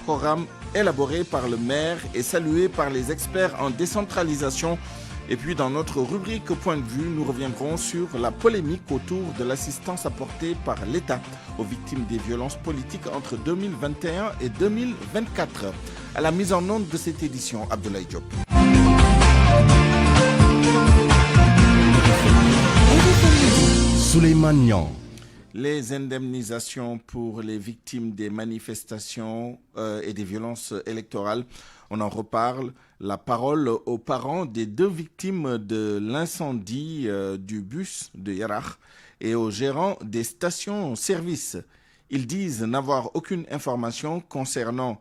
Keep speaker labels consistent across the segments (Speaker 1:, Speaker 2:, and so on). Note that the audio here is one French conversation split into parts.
Speaker 1: Programme élaboré par le maire et salué par les experts en décentralisation. Et puis dans notre rubrique Point de vue, nous reviendrons sur la polémique autour de l'assistance apportée par l'État aux victimes des violences politiques entre 2021 et 2024. À la mise en onde de cette édition, Abdoulaye Diop.
Speaker 2: Souleymane Niang.
Speaker 1: Les indemnisations pour les victimes des manifestations et des violences électorales, on en reparle. La parole aux parents des deux victimes de l'incendie du bus de Yarakh et aux gérants des stations-service. Ils disent n'avoir aucune information concernant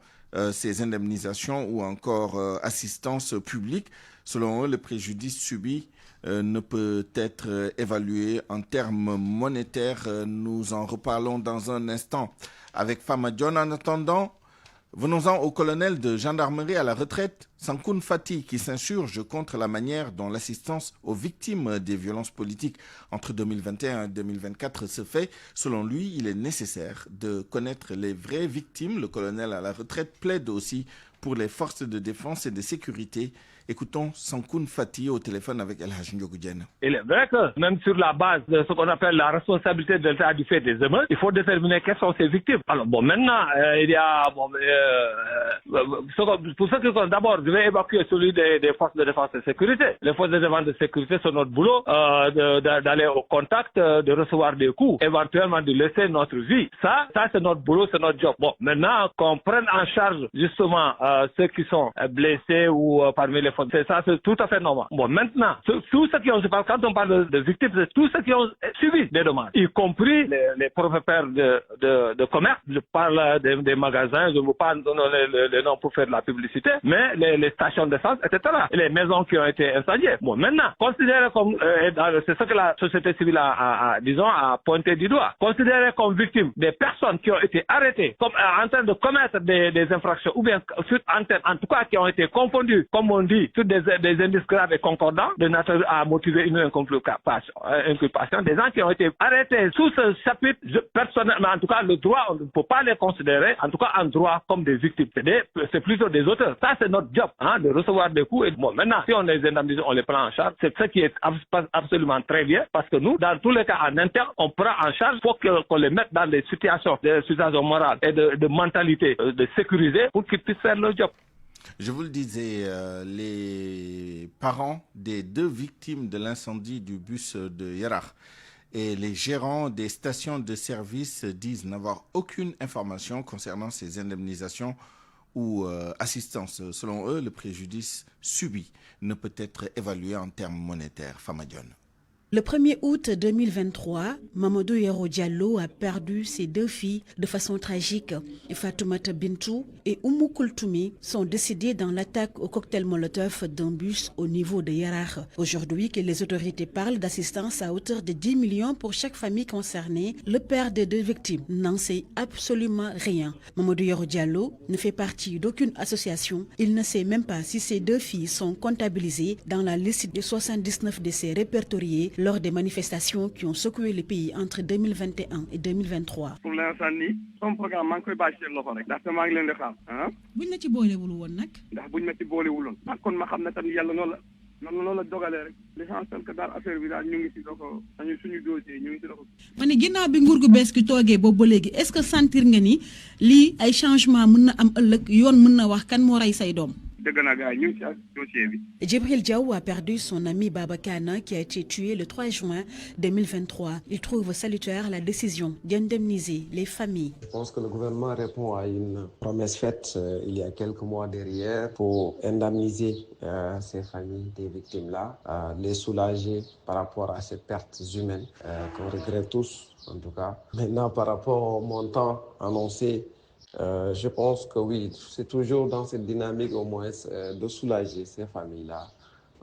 Speaker 1: ces indemnisations ou encore assistance publique. Selon eux, le préjudice subi ne peut être évalué en termes monétaires. Nous en reparlons dans un instant avec Fama John. En attendant, venons-en au colonel de gendarmerie à la retraite, Sankoun Fati, qui s'insurge contre la manière dont l'assistance aux victimes des violences politiques entre 2021 et 2024 se fait. Selon lui, il est nécessaire de connaître les vraies victimes. Le colonel à la retraite plaide aussi pour les forces de défense et de sécurité. Écoutons Sankoun Fati au téléphone avec El Haj Ndiogou Diène.
Speaker 3: Il est vrai que même sur la base de ce qu'on appelle la responsabilité de l'État du fait des émeutes, il faut déterminer quelles sont ces victimes. Alors bon, maintenant, il y a... pour ce qui concerne, d'abord, je vais évacuer celui des forces de défense et de sécurité. Les forces de défense et de sécurité, c'est notre boulot d'aller au contact, de recevoir des coups, éventuellement de laisser notre vie. Ça c'est notre boulot, c'est notre job. Bon, maintenant, qu'on prenne en charge justement ceux qui sont blessés ou parmi les forces, c'est tout à fait normal. Bon, maintenant, tous ceux qui ont, quand on parle de victimes, c'est tous ceux qui ont subi des dommages, y compris les propriétaires de commerce. Je parle des magasins, je ne veux pas donner les noms pour faire de la publicité, mais les stations d'essence, etc. Et les maisons qui ont été incendiées. Bon, maintenant, considérez comme, c'est ce que la société civile a pointé du doigt, considérez comme victimes des personnes qui ont été arrêtées comme en train de commettre des infractions, ou bien en tout cas qui ont été confondues, comme on dit, sur des indices graves et concordants de nature à motiver une inculpation, des gens qui ont été arrêtés sous ce chapitre. Personnellement, en tout cas, le droit, on ne peut pas les considérer, en tout cas en droit, comme des victimes. C'est plutôt des auteurs. Ça, c'est notre job, de recevoir des coups. Et bon, maintenant, si on les indemnise, on les prend en charge. C'est ce qui est absolument très bien, parce que nous, dans tous les cas, en interne, on prend en charge pour qu'on les mette dans des situations morales et de mentalité de sécuriser pour qu'ils puissent faire leur job.
Speaker 1: Je vous le disais, les parents des deux victimes de l'incendie du bus de Yarakh et les gérants des stations de service disent n'avoir aucune information concernant ces indemnisations ou assistance. Selon eux, le préjudice subi ne peut être évalué en termes monétaires. Famadion.
Speaker 4: Le 1er août 2023, Mamadou Yero Diallo a perdu ses deux filles de façon tragique. Fatoumata Bintou et Oumou Koultoumi sont décédées dans l'attaque au cocktail Molotov d'un bus au niveau de Yarakh. Aujourd'hui, que les autorités parlent d'assistance à hauteur de 10 millions pour chaque famille concernée, le père des deux victimes n'en sait absolument rien. Mamadou Yero Diallo ne fait partie d'aucune association. Il ne sait même pas si ses deux filles sont comptabilisées dans la liste des 79 décès répertoriés lors des manifestations qui ont secoué le pays entre 2021 et 2023.
Speaker 5: Pour l'instant nii son programme maa ngi koy bàyyi seen loxo rek ndaxte maa ngi leen di xaar
Speaker 4: buñ la ci boolewul woon nag.
Speaker 5: ndax buñ ma ci boolewul woon kon ma xam ne tamit yàlla noonu la dogalee rek l'essentiel que daal affaire bi daal ñu ngi si loxo suñu dossier ñu ngi si loxo.
Speaker 4: ma ne ginnaaw bi nguur gu bees gi toogee boobu ba léegi est-ce que sentir nga ni lii ay changement mën na am ëllëg yoon mën na wax kan moo rey say doom. Djibril Diaw a perdu son ami Baba Kana qui a été tué le 3 juin 2023. Il trouve salutaire la décision d'indemniser les familles.
Speaker 6: Je pense que le gouvernement répond à une promesse faite il y a quelques mois derrière pour indemniser ces familles des victimes-là, les soulager par rapport à ces pertes humaines qu'on regrette tous en tout cas. Maintenant par rapport au montant annoncé, je pense que oui, c'est toujours dans cette dynamique au moins de soulager ces familles-là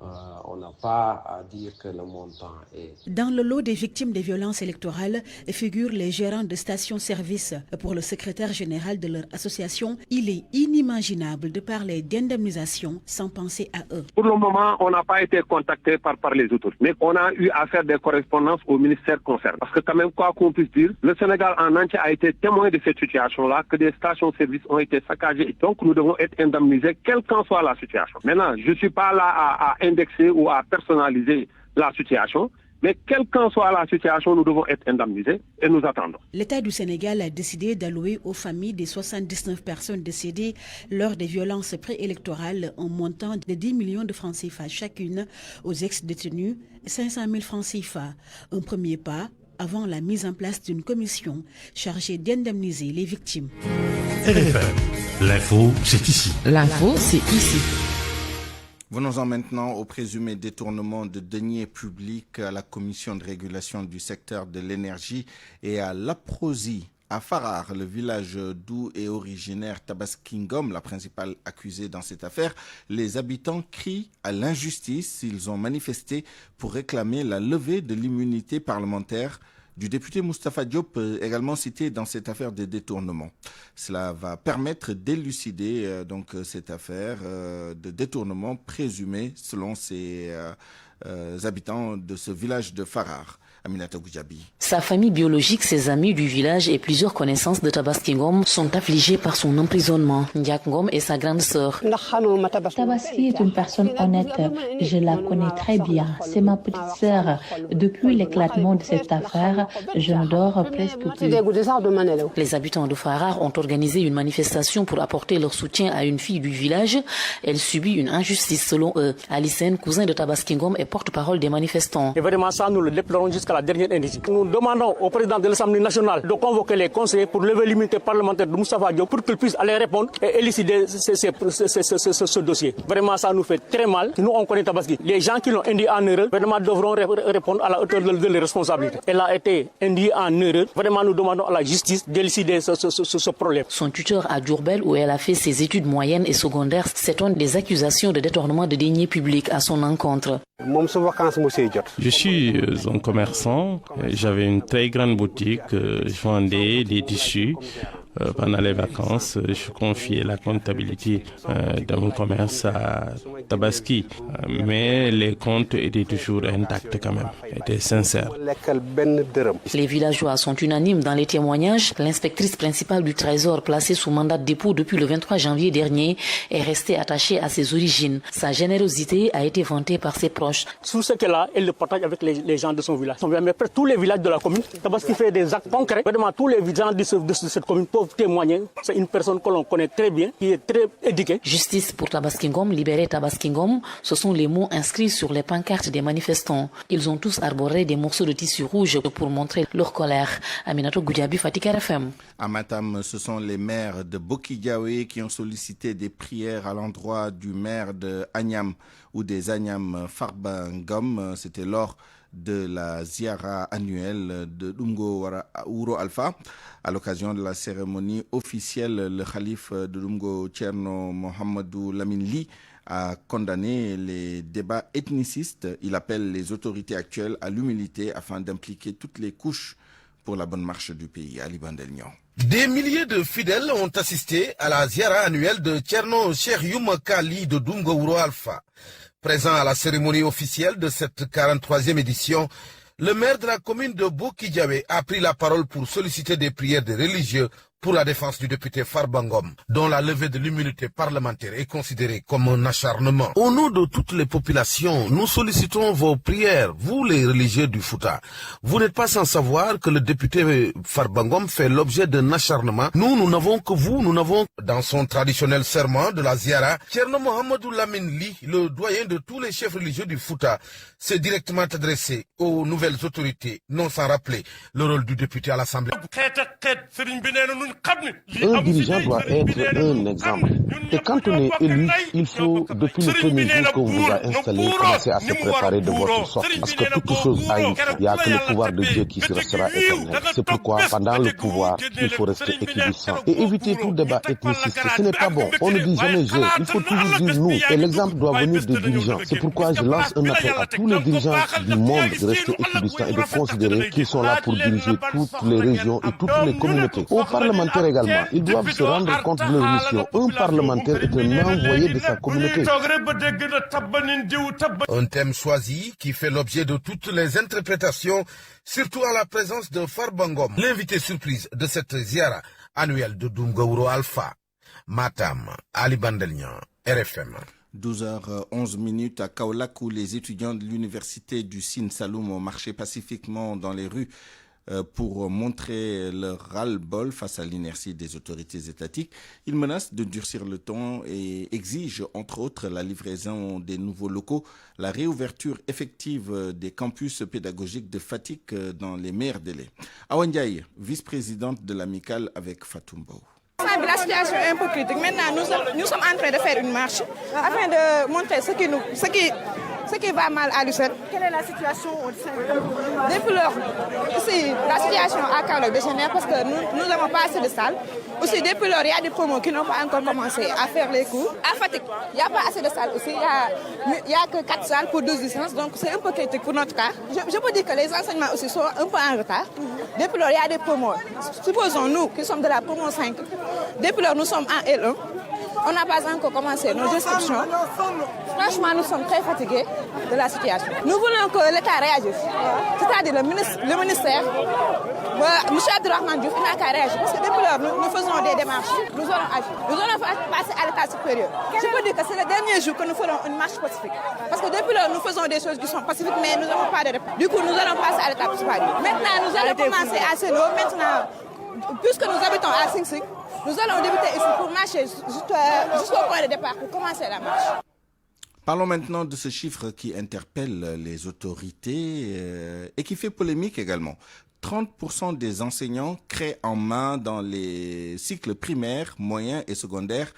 Speaker 6: On n'a pas à dire que le montant est...
Speaker 4: Dans le lot des victimes des violences électorales figurent les gérants de stations-service. Pour le secrétaire général de leur association, il est inimaginable de parler d'indemnisation sans penser à eux.
Speaker 3: Pour le moment, on n'a pas été contacté par les autorités, mais on a eu à faire des correspondances au ministère concerné. Parce que quand même, quoi qu'on puisse dire, le Sénégal en entier a été témoin de cette situation-là, que des stations-service ont été saccagées. Donc nous devons être indemnisés, quelle qu'en soit la situation. Maintenant, je ne suis pas là à indexer ou à personnaliser la situation. Mais quelle qu'en soit la situation, nous devons être indemnisés et nous attendons.
Speaker 4: L'État du Sénégal a décidé d'allouer aux familles des 79 personnes décédées lors des violences préélectorales un montant de 10 millions de francs CFA chacune, aux ex-détenus 500 000 francs CFA. Un premier pas avant la mise en place d'une commission chargée d'indemniser les victimes.
Speaker 2: RFM, l'info, c'est ici.
Speaker 7: L'info, c'est ici.
Speaker 1: Venons-en maintenant au présumé détournement de deniers publics à la Commission de régulation du secteur de l'énergie et à l'APROSI. À Farar, le village d'où est originaire Tabaski Ngom, la principale accusée dans cette affaire, les habitants crient à l'injustice. Ils ont manifesté pour réclamer la levée de l'immunité parlementaire du député Moustapha Diop, également cité dans cette affaire de détournement. Cela va permettre d'élucider donc cette affaire de détournement présumé selon ces habitants de ce village de Farar. Aminata Goudiaby.
Speaker 8: Sa famille biologique, ses amis du village et plusieurs connaissances de Tabaski Ngom sont affligés par son emprisonnement. Ndiak Ngom est sa grande sœur.
Speaker 9: Tabaski est une personne honnête. Je la connais très bien. C'est ma petite sœur. Depuis l'éclatement de cette affaire, je ne dors presque plus.
Speaker 8: Les habitants de Farar ont organisé une manifestation pour apporter leur soutien à une fille du village. Elle subit une injustice selon eux. Alicène, cousin de Tabaski Ngom, est porte-parole des manifestants.
Speaker 10: Et vraiment ça, nous le déplorons jusqu'à la dernière énergie. Nous demandons au président de l'Assemblée nationale de convoquer les conseillers pour lever l'immunité parlementaire de Moustapha Diop pour qu'il puisse aller répondre et élucider ce dossier. Vraiment, ça nous fait très mal. Nous, on connaît Tabaski. Les gens qui l'ont induit en erreur, vraiment devront répondre à la hauteur de leurs responsabilités. Elle a été induite en erreur. Vraiment, nous demandons à la justice d'élucider ce problème.
Speaker 8: Son tuteur à Diourbel, où elle a fait ses études moyennes et secondaires, s'étonne des accusations de détournement de deniers publics à son encontre.
Speaker 11: Je suis un commerçant, j'avais une très grande boutique, je vendais des tissus. Pendant les vacances, je confiais la comptabilité de mon commerce à Tabaski. Mais les comptes étaient toujours intacts quand même, étaient sincères.
Speaker 8: Les villageois sont unanimes dans les témoignages. L'inspectrice principale du Trésor, placée sous mandat de dépôt depuis le 23 janvier dernier, est restée attachée à ses origines. Sa générosité a été vantée par ses proches.
Speaker 10: Tout ce qu'elle a, elle le partage avec les gens de son village. Mais presque tous les villages de la commune, Tabaski fait des actes concrets. Vraiment, tous les gens de cette commune peuvent témoigner. C'est une personne que l'on connaît très bien, qui est très éduquée.
Speaker 8: Justice pour Tabaski Ngom, libérer Tabaski Ngom, ce sont les mots inscrits sur les pancartes des manifestants. Ils ont tous arboré des morceaux de tissu rouge pour montrer leur colère. Aminato Goudiaby, Fatick RFM.
Speaker 1: À Matam, ce sont les maires de Bokidiawe qui ont sollicité des prières à l'endroit du maire de Agnam ou des Agnam Farba Ngom. C'était lors de la ziara annuelle de Dungo Ouro Alpha. À l'occasion de la cérémonie officielle, le calife de Dungo, Thierno Mohamedou Lamine Ly, a condamné les débats ethnicistes. Il appelle les autorités actuelles à l'humilité afin d'impliquer toutes les couches pour la bonne marche du pays. Ali Bandelnian.
Speaker 12: Des milliers de fidèles ont assisté à la ziara annuelle de Thierno Cheikh Youm Kali de Dungo Ouro Alpha. Présent à la cérémonie officielle de cette 43e édition, le maire de la commune de Bokidiawe a pris la parole pour solliciter des prières des religieux pour la défense du député Farba Ngom, dont la levée de l'immunité parlementaire est considérée comme un acharnement. Au nom de toutes les populations, nous sollicitons vos prières, vous les religieux du Fouta. Vous n'êtes pas sans savoir que le député Farba Ngom fait l'objet d'un acharnement. Nous n'avons que vous, nous n'avons... Dans son traditionnel serment de la Ziara, Thierno Mohamedou Lamine Ly, le doyen de tous les chefs religieux du Fouta, s'est directement adressé aux nouvelles autorités, non sans rappeler le rôle du député à l'Assemblée.
Speaker 7: Un dirigeant doit être un exemple. Et quand on est élu, il faut, depuis le premier jour que vous vous a installé, commencer à se préparer de votre sortie. Parce que toute chose a une fin. Il n'y a que le pouvoir de Dieu qui restera éternel. C'est pourquoi, pendant le pouvoir, il faut rester équidistant et éviter tout débat ethniciste. Ce n'est pas bon. On ne dit jamais je. Il faut toujours dire nous. Et l'exemple doit venir des dirigeants. C'est pourquoi je lance un appel à tous les dirigeants du monde de rester équidistants et de considérer qu'ils sont là pour diriger toutes les régions et toutes les communautés. Aux parlementaires également, ils doivent se rendre compte de leur mission. Un parlementaire est un envoyé de sa communauté.
Speaker 12: Un thème choisi qui fait l'objet de toutes les interprétations, surtout à la présence de Farba Ngom, l'invité surprise de cette ziara annuelle de Doumgaouro Alpha. Matam, Ali Bandelnian, RFM.
Speaker 1: 12h11 à Kaolack, où les étudiants de l'université du Sine Saloum ont marché pacifiquement dans les rues pour montrer leur ras-le-bol face à l'inertie des autorités étatiques. Ils menacent de durcir le ton et exigent, entre autres, la livraison des nouveaux locaux, la réouverture effective des campus pédagogiques de Fatick dans les meilleurs délais. Awa Ndiaye, vice-présidente de l'amicale avec Fatou Mbow.
Speaker 13: La situation est un peu critique. Maintenant, nous sommes en train de faire une marche afin de montrer ce qui va mal à l'UCED.
Speaker 14: Quelle est la situation au sein
Speaker 13: Depuis lors, ici, la situation à Kaolack dégénère parce que nous n'avons pas assez de salles. Aussi, depuis lors, il y a des promos qui n'ont pas encore commencé à faire les cours. À Fatick, il n'y a pas assez de salles aussi. Il n'y a que 4 salles pour 12 licences, donc c'est un peu critique pour notre cas. Je peux dire que les enseignements aussi sont un peu en retard. Depuis lors, il y a des promos. Supposons nous qui sommes de la promo 5. Depuis lors, nous sommes en L1. On n'a pas encore commencé nos inscriptions. Franchement, nous sommes très fatigués de la situation. Nous voulons que l'État réagisse. C'est-à-dire le ministère, M. Abdourahmane Diouf, il n'a qu'à réagir. Parce que depuis lors, nous faisons des démarches. Nous allons agir. Nous allons passer à l'État supérieur. Je peux dire que c'est le dernier jour que nous ferons une marche pacifique. Parce que depuis lors, nous faisons des choses qui sont pacifiques, mais nous n'avons pas de réponse. Du coup, nous allons passer à l'État supérieur. Maintenant, nous allons commencer à Selo. Maintenant, puisque nous habitons à Sing Sing, nous allons débuter ici pour marcher jusqu'au point de départ pour commencer la marche.
Speaker 1: Parlons maintenant de ce chiffre qui interpelle les autorités et qui fait polémique également. 30% des enseignants créés en main dans les cycles primaires, moyens et secondaires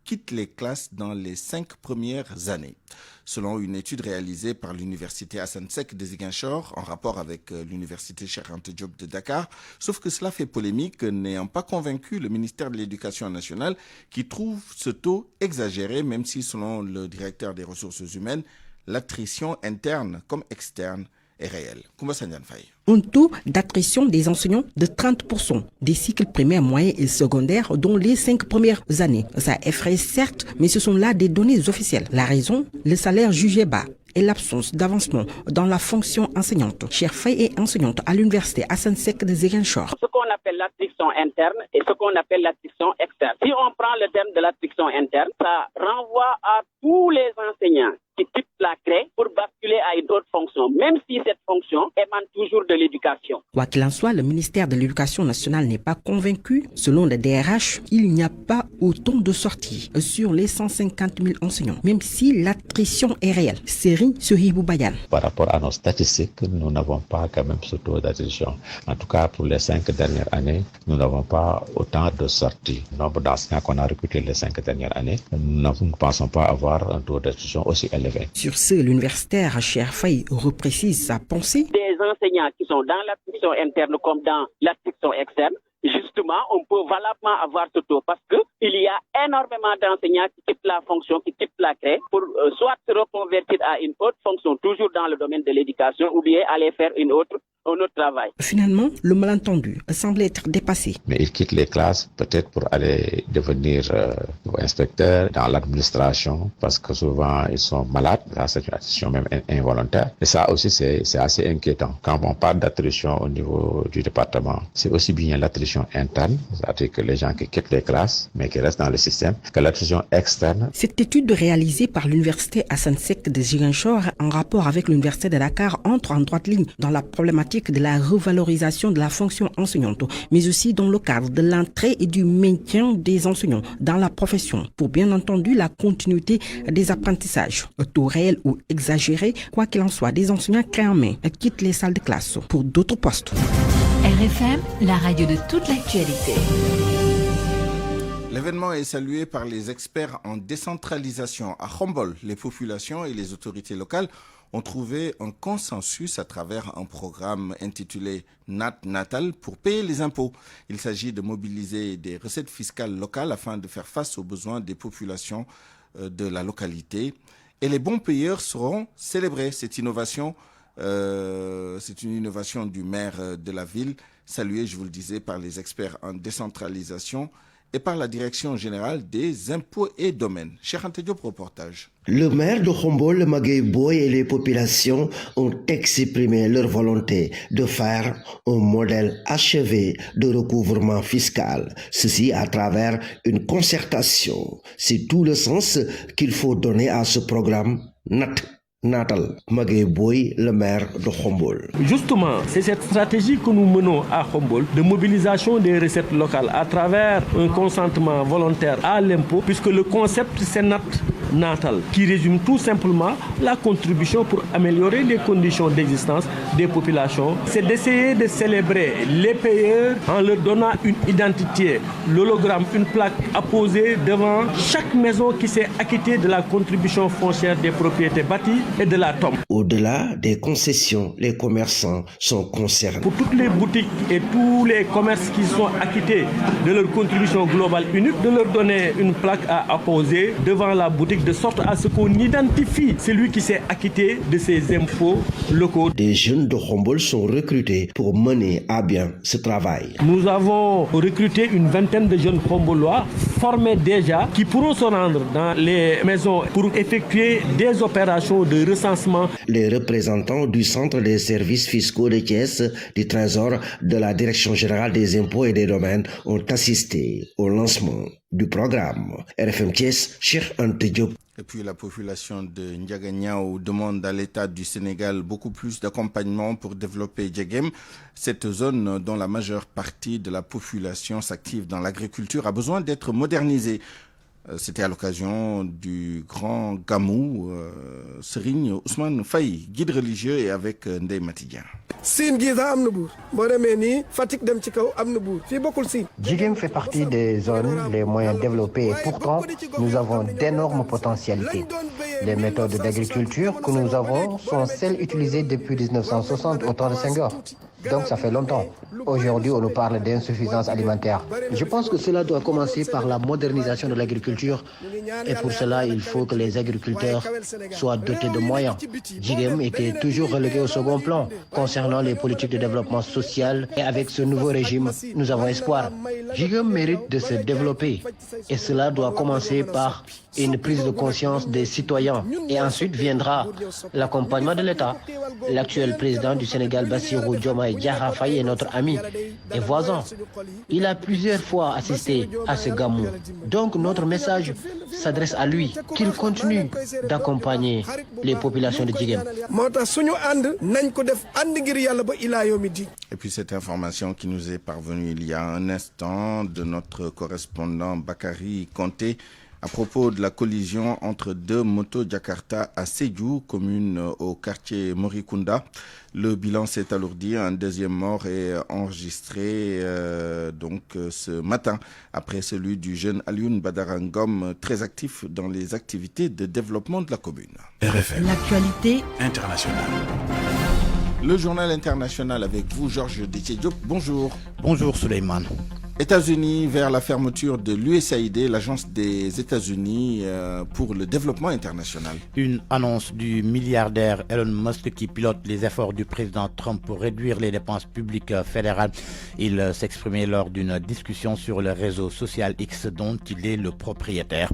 Speaker 1: quittent les classes dans les 5 premières années. Selon une étude réalisée par l'université Assane Seck de Ziguinchor en rapport avec l'université Cheikh Anta Diop de Dakar, sauf que cela fait polémique, n'ayant pas convaincu le ministère de l'Éducation nationale qui trouve ce taux exagéré, même si selon le directeur des ressources humaines, l'attrition interne comme externe est réelle. Koumba Sandiane Faye.
Speaker 15: Un taux d'attrition des enseignants de 30% des cycles primaires, moyens et secondaires dans les 5 premières années. Ça effraie certes, mais ce sont là des données officielles. La raison, le salaire jugé bas et l'absence d'avancement dans la fonction enseignante. Cheikh Faye est enseignante à l'université Assane Seck de Ziguinchor.
Speaker 16: Ce qu'on appelle l'attrition interne et ce qu'on appelle l'attrition externe. Si on prend le terme de l'attrition interne, ça renvoie à tous les enseignants qui quittent la CRE pour basculer à une autre fonction, même si cette fonction émane toujours de l'éducation.
Speaker 15: Quoi qu'il en soit, le ministère de l'Éducation nationale n'est pas convaincu. Selon le DRH, il n'y a pas autant de sorties sur les 150 000 enseignants, même si l'attrition est réelle. Seri Sohibou Bayan.
Speaker 17: Par rapport à nos statistiques, nous n'avons pas quand même ce taux d'attrition. En tout cas, pour les 5 dernières années, nous n'avons pas autant de sorties. Le nombre d'enseignants qu'on a recrutés les 5 dernières années, nous ne pensons pas avoir un taux d'attrition aussi élevé.
Speaker 15: Sur ce, l'universitaire Cheikh Faye reprécise sa pensée.
Speaker 16: Des enseignants qui sont dans l'attrition interne comme dans l'attrition externe, justement, on peut valablement avoir ce taux parce qu'il y a énormément d'enseignants qui quittent la fonction, qui quittent la CRE pour soit se reconvertir à une autre fonction, toujours dans le domaine de l'éducation, ou bien aller faire un autre travail.
Speaker 15: Finalement, le malentendu semble être dépassé.
Speaker 17: Mais ils quittent les classes peut-être pour aller devenir inspecteurs dans l'administration parce que souvent ils sont malades. Là, c'est une attrition même involontaire. Et ça aussi, c'est assez inquiétant. Quand on parle d'attrition au niveau du département, c'est aussi bien l'attrition interne, c'est-à-dire que les gens qui quittent les classes mais qui restent dans le système, que l'attrition externe.
Speaker 15: Cette étude réalisée par l'université Assane Seck de Ziguinchor en rapport avec l'université de Dakar entre en droite ligne dans la problématique de la revalorisation de la fonction enseignante, mais aussi dans le cadre de l'entrée et du maintien des enseignants dans la profession, pour bien entendu la continuité des apprentissages. Taux réel ou exagéré, quoi qu'il en soit, des enseignants créés en main quittent les salles de classe pour d'autres postes.
Speaker 18: RFM, la radio de toute l'actualité.
Speaker 1: L'événement est salué par les experts en décentralisation. À Khombole, les populations et les autorités locales ont trouvé un consensus à travers un programme intitulé Nat Natal pour payer les impôts. Il s'agit de mobiliser des recettes fiscales locales afin de faire face aux besoins des populations de la localité. Et les bons payeurs seront célébrés. Cette innovation, c'est une innovation du maire de la ville, saluée, je vous le disais, par les experts en décentralisation et par la Direction générale des impôts et domaines. Cheikh Anta Diop, reportage.
Speaker 14: Le maire de Khombole, Magueye Boye, et les populations ont exprimé leur volonté de faire un modèle achevé de recouvrement fiscal. Ceci à travers une concertation. C'est tout le sens qu'il faut donner à ce programme Nat Natal. Magueye Boye, le maire de Khombole.
Speaker 10: Justement, c'est cette stratégie que nous menons à Khombole de mobilisation des recettes locales à travers un consentement volontaire à l'impôt, puisque le concept c'est Nat Natal, qui résume tout simplement la contribution pour améliorer les conditions d'existence des populations. C'est d'essayer de célébrer les payeurs en leur donnant une identité, l'hologramme, une plaque apposée devant chaque maison qui s'est acquittée de la contribution foncière des propriétés bâties et de la tombe.
Speaker 14: Au-delà des concessions, les commerçants sont concernés.
Speaker 10: Pour toutes les boutiques et tous les commerces qui sont acquittés de leur contribution globale unique, de leur donner une plaque à apposer devant la boutique de sorte à ce qu'on identifie celui qui s'est acquitté de ses impôts locaux.
Speaker 14: Des jeunes de Khombole sont recrutés pour mener à bien ce travail.
Speaker 10: Nous avons recruté une vingtaine de jeunes khombolois formés déjà qui pourront se rendre dans les maisons pour effectuer des opérations de recensement.
Speaker 14: Les représentants du Centre des services fiscaux de Thiès, du Trésor, de la Direction générale des impôts et des domaines ont assisté au lancement du programme. RFM Thiès, Cheikh Anta Diop.
Speaker 1: Et puis la population de Ndiaganiao demande à l'État du Sénégal beaucoup plus d'accompagnement pour développer Djegem. Cette zone dont la majeure partie de la population s'active dans l'agriculture a besoin d'être modernisée. C'était à l'occasion du grand Gamou, Serigne Ousmane Faye, guide religieux, et avec Ndeye Matidien.
Speaker 18: Djegem fait partie des zones les moins développées et pourtant nous avons d'énormes potentialités. Les méthodes d'agriculture que nous avons sont celles utilisées depuis 1960 au temps de Senghor. Donc ça fait longtemps. Aujourd'hui, on nous parle d'insuffisance alimentaire. Je pense que cela doit commencer par la modernisation de l'agriculture. Et pour cela, il faut que les agriculteurs soient dotés de moyens. Djegem était toujours relégué au second plan concernant les politiques de développement social. Et avec ce nouveau régime, nous avons espoir. Djegem mérite de se développer. Et cela doit commencer par une prise de conscience des citoyens. Et ensuite viendra l'accompagnement de l'État. L'actuel président du Sénégal, Bassirou Diomaye Diakhar Faye, est notre ami et voisin. Il a plusieurs fois assisté à ce gamou. Donc notre message s'adresse à lui, qu'il continue d'accompagner les populations de Djegem.
Speaker 1: Et puis cette information qui nous est parvenue il y a un instant de notre correspondant Bakary Conté à propos de la collision entre deux motos Jakarta à Sédhiou, commune au quartier Morikunda. Le bilan s'est alourdi, un deuxième mort est enregistré ce matin après celui du jeune Alioune Badarangom, très actif dans les activités de développement de la commune.
Speaker 2: RFM.
Speaker 4: L'actualité
Speaker 2: internationale.
Speaker 1: Le journal international avec vous, Georges Diop. Bonjour.
Speaker 19: Bonjour Souleymane.
Speaker 1: États-Unis vers la fermeture de l'USAID, l'agence des États-Unis pour le développement international.
Speaker 19: Une annonce du milliardaire Elon Musk qui pilote les efforts du président Trump pour réduire les dépenses publiques fédérales. Il s'exprimait lors d'une discussion sur le réseau social X dont il est le propriétaire.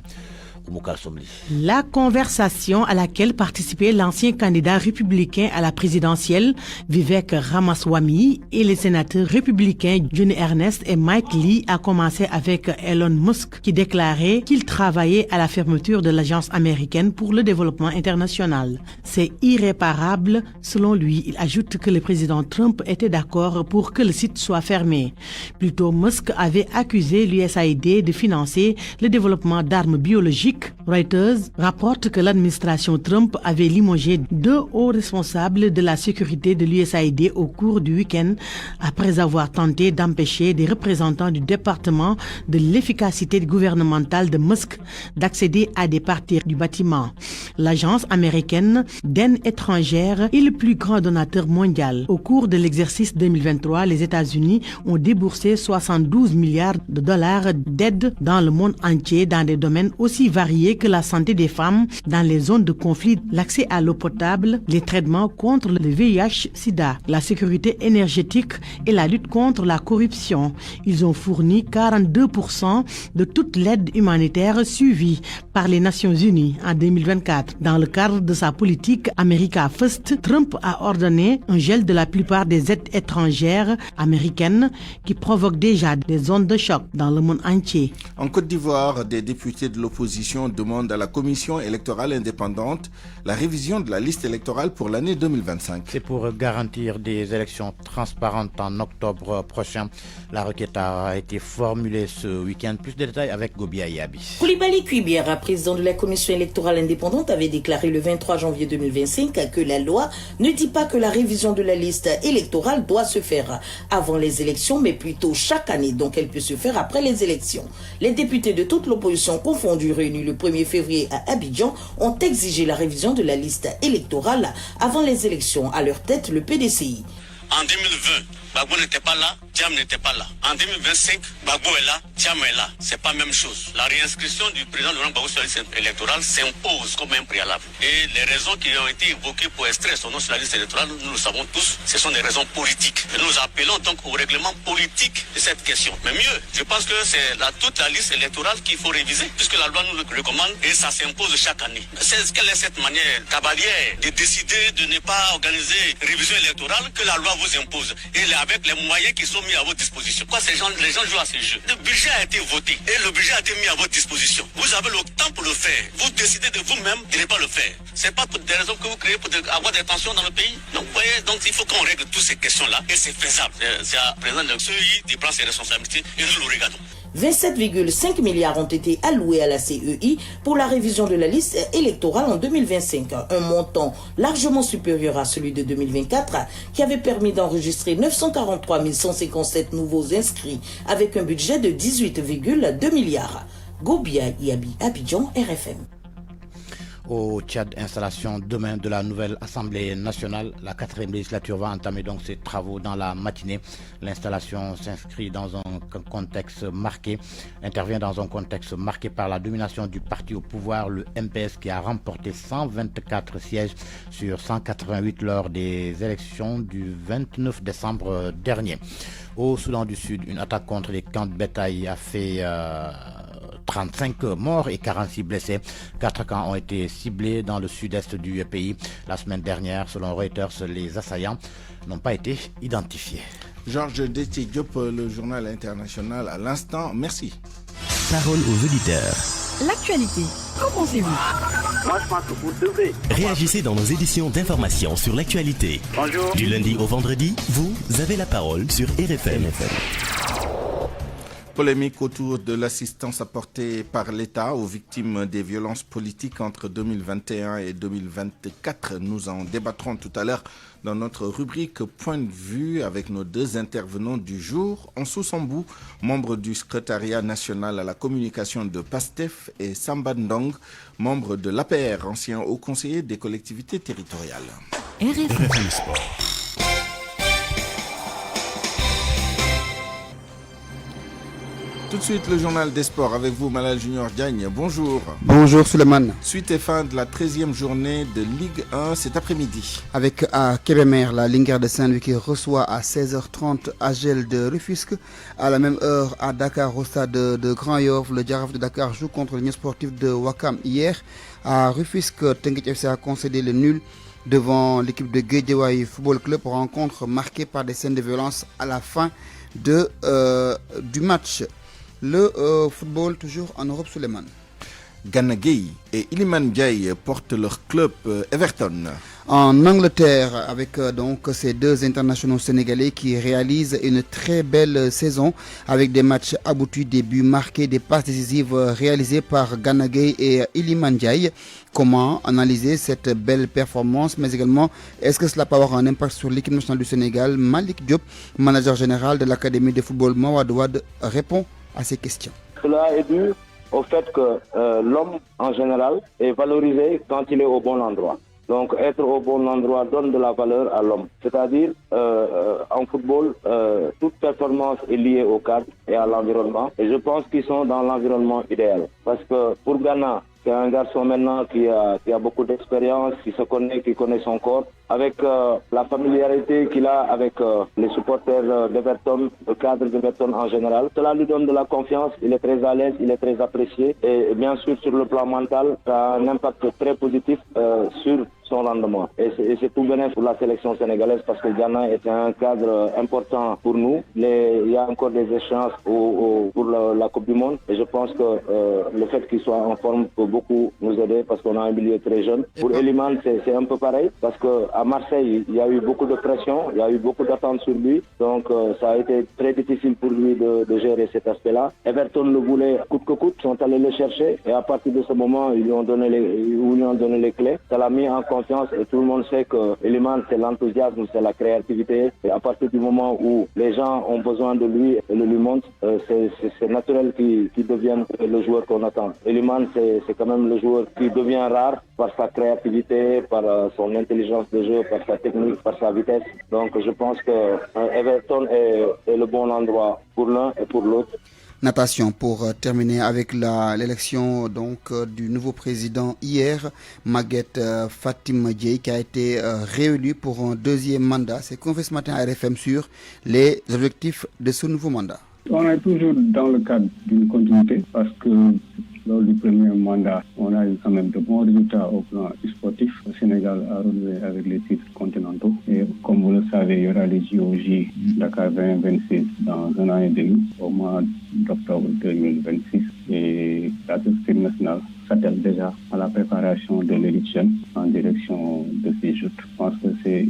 Speaker 4: La conversation à laquelle participait l'ancien candidat républicain à la présidentielle Vivek Ramaswamy et les sénateurs républicains Johnny Ernest et Mike Lee a commencé avec Elon Musk qui déclarait qu'il travaillait à la fermeture de l'agence américaine pour le développement international. C'est irréparable selon lui. Il ajoute que le président Trump était d'accord pour que le site soit fermé. Plutôt, Musk avait accusé l'USAID de financer le développement d'armes biologiques
Speaker 20: idéologique. Reuters rapporte que l'administration Trump avait limogé 2 hauts responsables de la sécurité de l'USAID au cours du week-end après avoir tenté d'empêcher des représentants du département de l'efficacité gouvernementale de Musk d'accéder à des parties du bâtiment. L'agence américaine d'aide étrangère est le plus grand donateur mondial. Au cours de l'exercice 2023, les États-Unis ont déboursé 72 milliards de dollars d'aide dans le monde entier dans des domaines aussi variés que la santé des femmes dans les zones de conflit, l'accès à l'eau potable, les traitements contre le VIH-Sida, la sécurité énergétique et la lutte contre la corruption. Ils ont fourni 42% de toute l'aide humanitaire suivie par les Nations Unies en 2024. Dans le cadre de sa politique America First, Trump a ordonné un gel de la plupart des aides étrangères américaines qui provoquent déjà des ondes de choc dans le monde entier.
Speaker 1: En Côte d'Ivoire, des députés de l'opposition demandent à la commission électorale indépendante la révision de la liste électorale pour l'année 2025.
Speaker 19: C'est pour garantir des élections transparentes en octobre prochain. La requête a été formulée ce week-end. Plus de détails avec Gobia Yabi.
Speaker 21: Koulibaly Kuibera, président de la commission électorale indépendante, avait déclaré le 23 janvier 2025 que la loi ne dit pas que la révision de la liste électorale doit se faire avant les élections, mais plutôt chaque année, donc elle peut se faire après les élections. Les députés de toute l'opposition confondue réunis le 1er février à Abidjan ont exigé la révision de la liste électorale avant les élections. À leur tête, le PDCI.
Speaker 22: En 2020, Gbagbo n'était pas là, Thiam n'était pas là. En 2025, Gbagbo est là, Thiam est là. C'est pas la même chose. La réinscription du président Laurent Gbagbo sur la liste électorale s'impose comme un préalable. Et les raisons qui ont été évoquées pour extraire son nom sur la liste électorale, nous le savons tous, ce sont des raisons politiques. Et nous appelons donc au règlement politique de cette question. Mais mieux, je pense que c'est toute la liste électorale qu'il faut réviser, puisque la loi nous le recommande et ça s'impose chaque année. Quelle est cette manière cavalière de décider de ne pas organiser révision électorale que la loi vous impose, et avec les moyens qui sont mis à votre disposition? Quoi, les gens jouent à ces jeux. Le budget a été voté et le budget a été mis à votre disposition. Vous avez le temps pour le faire. Vous décidez de vous-même de ne pas le faire. C'est pas pour des raisons que vous créez pour avoir des tensions dans le pays. Donc, vous voyez, donc il faut qu'on règle toutes ces questions-là et c'est faisable. C'est à présent le CEI qui prend ses responsabilités et nous le regardons.
Speaker 21: 27,5 milliards ont été alloués à la CEI pour la révision de la liste électorale en 2025, un montant largement supérieur à celui de 2024 qui avait permis d'enregistrer 943 157 nouveaux inscrits avec un budget de 18,2 milliards. Gobia Yabi, Abidjan, RFM.
Speaker 19: Au Tchad, installation demain de la nouvelle Assemblée nationale. La 4e législature va entamer donc ses travaux dans la matinée. L'installation s'inscrit dans un contexte marqué, intervient dans un contexte marqué par la domination du parti au pouvoir, le MPS, qui a remporté 124 sièges sur 188 lors des élections du 29 décembre dernier. Au Soudan du Sud, une attaque contre les camps de bétail a fait 35 morts et 46 blessés. 4 camps ont été ciblés dans le sud-est du pays. La semaine dernière, selon Reuters, les assaillants n'ont pas été identifiés.
Speaker 1: Georges Détié-Diop, le journal international à l'instant. Merci.
Speaker 23: Parole aux auditeurs.
Speaker 24: L'actualité, qu'en pensez-vous?
Speaker 25: Moi, je pense que vous devez.
Speaker 23: Réagissez dans nos éditions d'information sur l'actualité.
Speaker 25: Bonjour.
Speaker 23: Du lundi au vendredi, vous avez la parole sur RFM.
Speaker 1: Polémique autour de l'assistance apportée par l'État aux victimes des violences politiques entre 2021 et 2024. Nous en débattrons tout à l'heure dans notre rubrique Point de vue avec nos 2 intervenants du jour. Ansou Sambou, membre du secrétariat national à la communication de PASTEF, et Samba Ndong, membre de l'APR, ancien haut conseiller des collectivités territoriales.
Speaker 23: RFM Sport.
Speaker 1: Tout de suite, le journal des sports avec vous, Malal Junior Diagne. Bonjour.
Speaker 26: Bonjour, Suleiman.
Speaker 1: Suite et fin de la 13e journée de Ligue 1 cet après-midi.
Speaker 26: Avec à Kébémer, la Linguère de Saint-Louis qui reçoit à 16h30 Agel de Rufisque. À la même heure, à Dakar, au stade de Grand-Yoff, le Jaraaf de Dakar joue contre l'Union sportive de Ouakam hier. À Rufisque, Teungueth FC a concédé le nul devant l'équipe de Guédiawaye Football Club. Rencontre marquée par des scènes de violence à la fin du match. Le football toujours en Europe, Suleiman.
Speaker 1: Gana Gueye et Iliman Ndiaye portent leur club Everton.
Speaker 26: En Angleterre, avec donc ces deux internationaux sénégalais qui réalisent une très belle saison avec des matchs aboutis, des buts marqués, des passes décisives réalisées par Gana Gueye et Iliman Ndiaye. Comment analyser cette belle performance, mais également est-ce que cela peut avoir un impact sur l'équipe nationale du Sénégal? Malik Diop, manager général de l'Académie de football Mawade Wade, répond à ces questions.
Speaker 3: Cela est dû au fait que l'homme en général est valorisé quand il est au bon endroit. Donc être au bon endroit donne de la valeur à l'homme. C'est-à-dire en football, toute performance est liée au cadre et à l'environnement. Et je pense qu'ils sont dans l'environnement idéal. Parce que pour Ghana, c'est un garçon maintenant qui a beaucoup d'expérience, qui se connaît, qui connaît son corps. Avec la familiarité qu'il a avec les supporters d'Everton, le cadre d'Everton en général. Cela lui donne de la confiance, il est très à l'aise, il est très apprécié. Et bien sûr, sur le plan mental, ça a un impact très positif sur son rendement. Et c'est tout bénéfique pour la sélection sénégalaise parce que Ghana est un cadre important pour nous. Il y a encore des échéances pour la Coupe du Monde. Et je pense que le fait qu'il soit en forme peut beaucoup nous aider parce qu'on a un milieu très jeune. Pour Iliman, c'est un peu pareil parce qu'à Marseille, il y a eu beaucoup de pression, il y a eu beaucoup d'attentes sur lui. Donc ça a été très difficile pour lui de gérer cet aspect-là. Everton le voulait coûte que coûte, sont allés le chercher. Et à partir de ce moment, ils lui ont donné les clés. Ça l'a mis en confiance et tout le monde sait que Iliman, c'est l'enthousiasme, c'est la créativité. Et à partir du moment où les gens ont besoin de lui et le lui montrent, c'est naturel qu'il devienne le joueur qu'on attend. Iliman, c'est quand même le joueur qui devient rare par sa créativité, par son intelligence de jeu, par sa technique, par sa vitesse. Donc je pense que Everton est le bon endroit pour l'un et pour l'autre.
Speaker 26: Natation, pour terminer avec l'élection du nouveau président hier, Maguette Fatim Dieye, qui a été réélu pour un deuxième mandat. C'est confié ce matin à RFM sur les objectifs de ce nouveau mandat.
Speaker 5: On est toujours dans le cadre d'une continuité parce que lors du premier mandat, on a eu quand même de bons résultats au plan sportif. Le Sénégal a renoué avec les titres continentaux. Et comme vous le savez, il y aura les JOJ Dakar 2026 dans un an et demi, au mois d'octobre 2026. Et la société nationale s'attelle déjà à la préparation de l'élite jeune en direction de ces Jeux. Je pense que c'est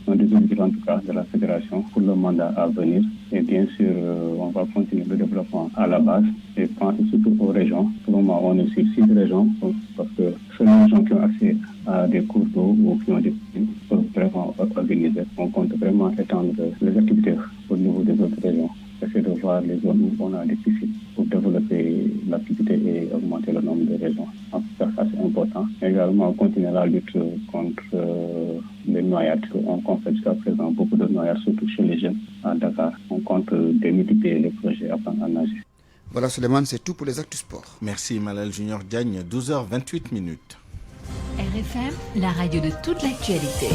Speaker 5: un des objectifs en tout cas de la fédération pour le mandat à venir. Et bien sûr, on va continuer le développement à la base et penser surtout aux régions. Pour le moment, on est sur 6 régions parce que seules les régions qui ont accès à des cours d'eau ou qui ont des piscines peuvent vraiment organiser. On compte vraiment étendre les activités au niveau des autres régions. Essayer de voir les zones où on a des piscines pour développer l'activité et augmenter le nombre de régions. En tout cas, ça c'est important. Également, continuer la lutte contre les noyades. On constate jusqu'à présent beaucoup de noyades, surtout chez les jeunes à Dakar. On compte démultiplier les projets apprendre à nager.
Speaker 26: Voilà, Suleiman, c'est tout pour les actus sport.
Speaker 1: Merci, Malal Junior Diagne, 12h28.
Speaker 24: RFM, la radio de toute l'actualité.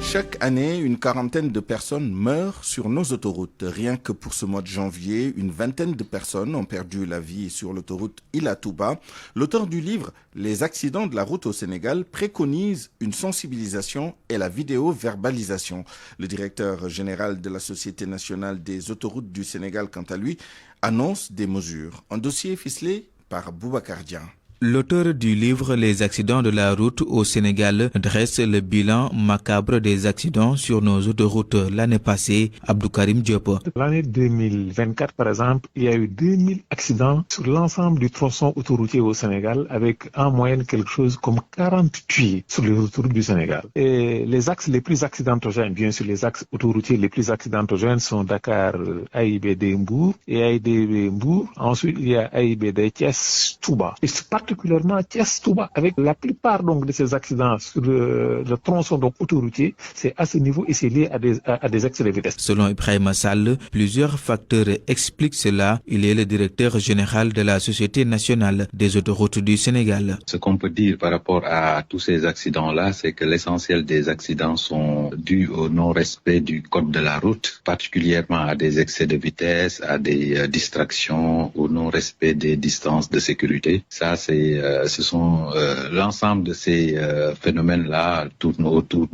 Speaker 1: Chaque année, une quarantaine de personnes meurent sur nos autoroutes. Rien que pour ce mois de janvier, une vingtaine de personnes ont perdu la vie sur l'autoroute Ila-Touba. L'auteur du livre « Les accidents de la route au Sénégal » préconise une sensibilisation et la vidéo-verbalisation. Le directeur général de la Société nationale des autoroutes du Sénégal, quant à lui, annonce des mesures. Un dossier ficelé par Boubacar Dian.
Speaker 6: L'auteur du livre « Les accidents de la route au Sénégal » dresse le bilan macabre des accidents sur nos autoroutes l'année passée. Abdou Karim Diop.
Speaker 8: L'année 2024, par exemple, il y a eu 2000 accidents sur l'ensemble du tronçon autoroutier au Sénégal, avec en moyenne quelque chose comme 40 tués sur les autoroutes du Sénégal. Et les axes les plus accidentogènes, bien sûr, les axes autoroutiers les plus accidentogènes sont Dakar, AIBD Mbour et AIBD Mbour. Ensuite, il y a AIBD Thiès Touba. Et particulièrement Thiès-Touba, avec la plupart donc de ces accidents sur le tronçon donc autoroutier, c'est à ce niveau et c'est lié à des excès de vitesse.
Speaker 6: Selon Ibrahim Sall, plusieurs facteurs expliquent cela. Il est le directeur général de la Société nationale des autoroutes du Sénégal.
Speaker 9: Ce qu'on peut dire par rapport à tous ces accidents-là, c'est que l'essentiel des accidents sont dus au non-respect du code de la route, particulièrement à des excès de vitesse, à des distractions, au non-respect des distances de sécurité. Ça, ce sont l'ensemble de ces phénomènes-là tournent autour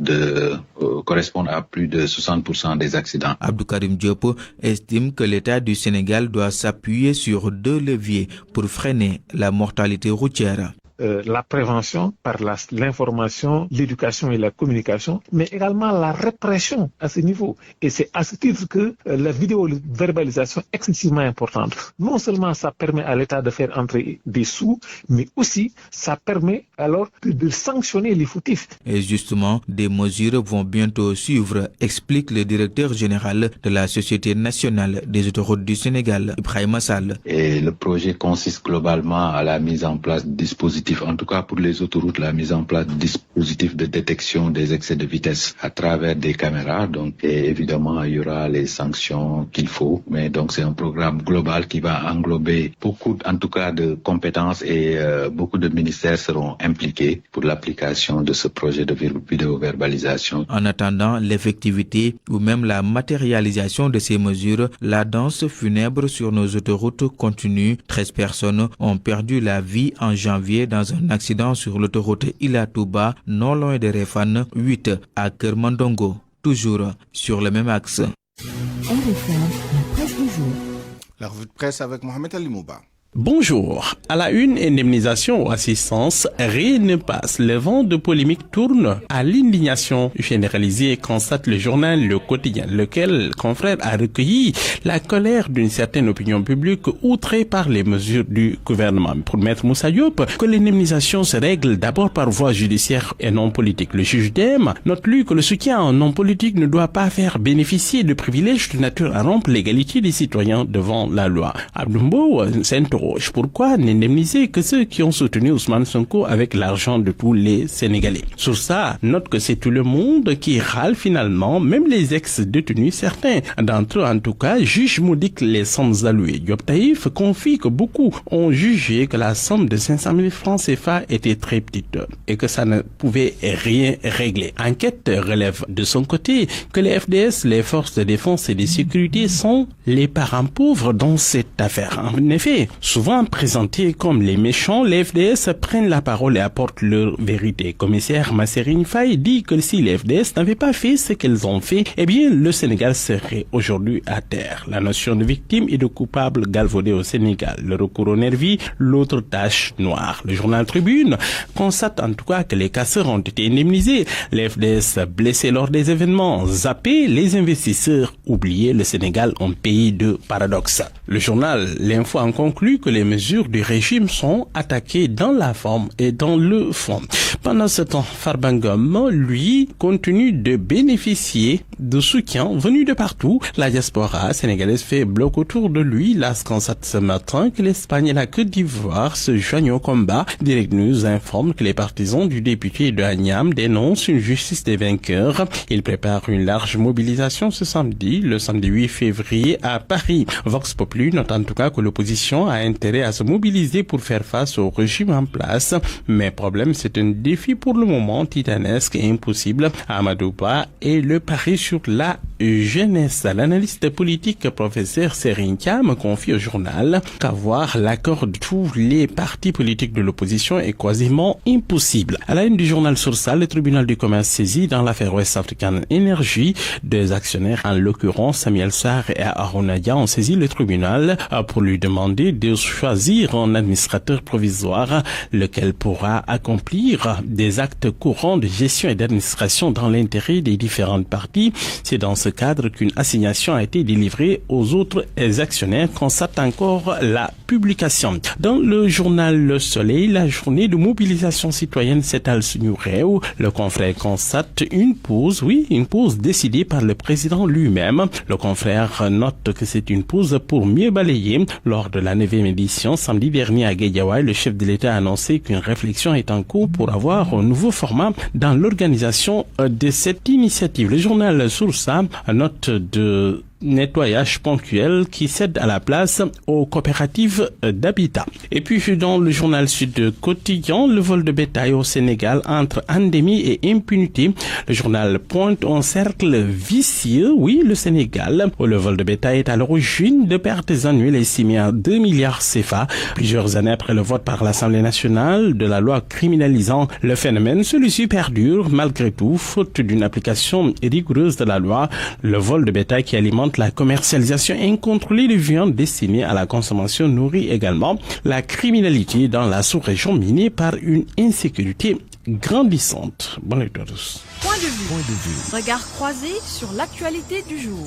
Speaker 9: correspondent à plus de 60% des accidents.
Speaker 6: Abdou Karim Diop estime que l'État du Sénégal doit s'appuyer sur 2 leviers pour freiner la mortalité routière.
Speaker 8: la prévention, par l'information, l'éducation et la communication, mais également la répression à ce niveau. Et c'est à ce titre que la vidéo-verbalisation est excessivement importante. Non seulement ça permet à l'État de faire entrer des sous, mais aussi ça permet alors de sanctionner les fautifs.
Speaker 6: Et justement, des mesures vont bientôt suivre, explique le directeur général de la Société nationale des autoroutes du Sénégal, Ibrahima Sall.
Speaker 9: Et le projet consiste globalement à la mise en place de dispositifs, en tout cas pour les autoroutes, la mise en place de dispositifs de détection des excès de vitesse à travers des caméras. Donc, et évidemment, il y aura les sanctions qu'il faut. Mais donc, c'est un programme global qui va englober beaucoup, en tout cas, de compétences et beaucoup de ministères seront impliqués pour l'application de ce projet de vidéo-verbalisation.
Speaker 6: En attendant l'effectivité ou même la matérialisation de ces mesures, la danse funèbre sur nos autoroutes continue. 13 personnes ont perdu la vie en janvier dans un accident sur l'autoroute Ila-Touba, non loin de Réfane, 8 à Kermandongo, toujours sur le même axe.
Speaker 1: La revue de presse avec Mohamed Ali Mouba.
Speaker 7: Bonjour. À la une, indemnisation ou assistance, rien ne passe. Le vent de polémique tourne à l'indignation généralisée, constate le journal Le Quotidien, lequel, confrère, a recueilli la colère d'une certaine opinion publique outrée par les mesures du gouvernement. Pour Maître Moussa Diop, que l'indemnisation se règle d'abord par voie judiciaire et non politique. Le juge d'Em note-lui que le soutien en non politique ne doit pas faire bénéficier de privilèges de nature à rompre l'égalité des citoyens devant la loi. Abdoumbo s'interroge. Pourquoi n'indemniser que ceux qui ont soutenu Ousmane Sonko avec l'argent de tous les Sénégalais? Sur ça, note que c'est tout le monde qui râle finalement, même les ex-détenus, certains d'entre eux en tout cas, jugent modiques les sommes allouées. Diop Taïf confie que beaucoup ont jugé que la somme de 500 000 francs CFA était très petite et que ça ne pouvait rien régler. Enquête relève de son côté que les FDS, les forces de défense et de sécurité, sont les parents pauvres dans cette affaire. En effet, souvent présentés comme les méchants, les FDS prennent la parole et apportent leur vérité. Commissaire Masserine Faye dit que si les FDS n'avaient pas fait ce qu'elles ont fait, eh bien le Sénégal serait aujourd'hui à terre. La notion de victime et de coupable galvaudée au Sénégal. Le recours au nervi, l'autre tache noire. Le journal Tribune constate en tout cas que les casseurs ont été indemnisés. Les FDS blessés lors des événements, zappés, les investisseurs oubliés. Le Sénégal, un pays de paradoxes. Le journal L'Info en conclut que les mesures du régime sont attaquées dans la forme et dans le fond. Pendant ce temps, Farbangom, lui, continue de bénéficier de soutien venu de partout. La diaspora sénégalaise fait bloc autour de lui. L'AS constate ce matin que l'Espagne et la Côte d'Ivoire se joignent au combat. Direct News informe que les partisans du député de Agnam dénoncent une justice des vainqueurs. Ils préparent une large mobilisation ce samedi, le samedi 8 février à Paris. Vox Populi note en tout cas que l'opposition a intérêt à se mobiliser pour faire face au régime en place. Mais problème, c'est un défi pour le moment titanesque et impossible. Amadou Ba et le pari sur la jeunesse. L'analyste politique professeur Serigne Thiam confie au journal qu'avoir l'accord de tous les partis politiques de l'opposition est quasiment impossible. À la une du journal Source A, le tribunal du commerce saisi dans l'affaire West African Energy. Deux actionnaires, en l'occurrence Samuel Sarr et Arona Dia, ont saisi le tribunal pour lui demander de choisir un administrateur provisoire, lequel pourra accomplir des actes courants de gestion et d'administration dans l'intérêt des différentes parties. C'est dans ce cadre qu'une assignation a été délivrée aux autres actionnaires, constate encore la publication. Dans le journal Le Soleil, la journée de mobilisation citoyenne s'étale sur Réau. Le confrère constate une pause décidée par le président lui-même. Le confrère note que c'est une pause pour mieux balayer. Lors de la 9e édition, samedi dernier à Guédiawaye, le chef de l'État a annoncé qu'une réflexion est en cours pour avoir un nouveau format dans l'organisation de cette initiative. Le journal Source A note de nettoyage ponctuel qui cède à la place aux coopératives d'habitat. Et puis dans le journal Sud Quotidien, le vol de bétail au Sénégal entre endémie et impunité. Le journal pointe un cercle vicieux. Oui, le Sénégal, où le vol de bétail est à l'origine de pertes annuelles estimées à 2 milliards CFA. Plusieurs années après le vote par l'Assemblée nationale de la loi criminalisant le phénomène, celui-ci perdure malgré tout, faute d'une application rigoureuse de la loi. Le vol de bétail qui alimente augmente la commercialisation incontrôlée de viande destinée à la consommation nourrit également la criminalité dans la sous-région minée par une insécurité grandissante. Bonne lecture à tous.
Speaker 11: Point de vue. Regard croisé sur l'actualité du jour.